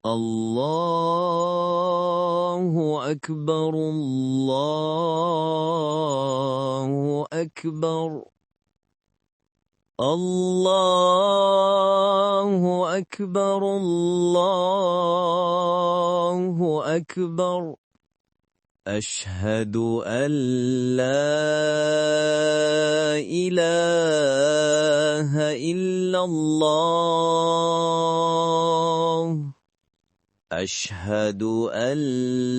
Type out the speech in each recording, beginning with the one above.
الله أكبر الله أكبر الله أكبر الله أكبر أشهد أن لا إله إلا الله أشهد أن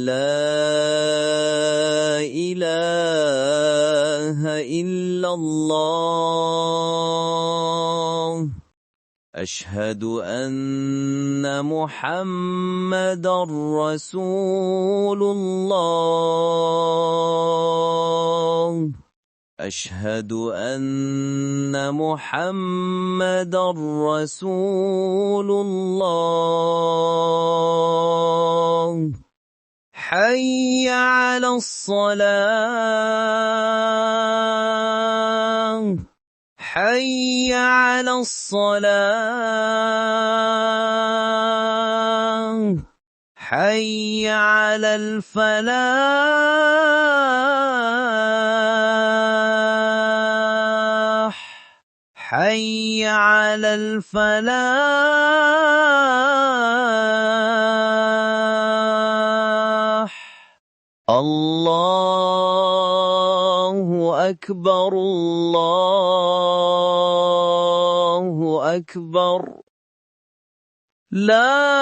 لا إله إلا الله أشهد أن محمدًا رسول الله أشهد أن محمدًا رسول الله حي على الصلاة حي على الصلاة حي على الفلاح حي على الفلاح الله أكبر الله أكبر لا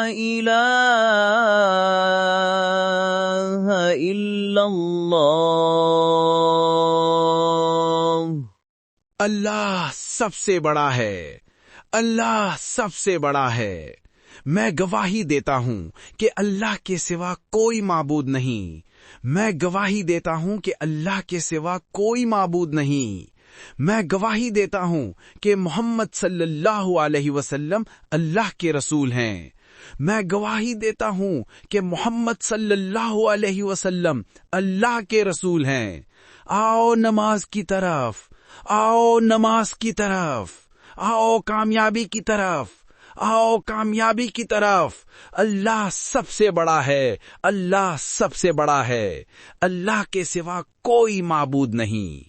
إله إلا الله अल्लाह सबसे बड़ा है, अल्लाह सबसे बड़ा है। मैं गवाही देता हूँ कि अल्लाह के सिवा कोई माबूद नहीं। मैं गवाही देता हूँ कि अल्लाह के सिवा कोई माबूद नहीं। मैं गवाही देता हूँ कि मोहम्मद सल्लल्लाहु अलैहि वसल्लम अल्लाह के रसूल हैं। मैं गवाही देता हूँ कि मोहम्मद सल्लल्लाहु अलैहि वसल्लम अल्लाह के रसूल हैं। आओ नमाज की तरफ, आओ नमाज की तरफ, आओ कामयाबी की तरफ, आओ कामयाबी की तरफ। अल्लाह सबसे बड़ा है, अल्लाह सबसे बड़ा है। अल्लाह के सिवा कोई माबूद नहीं।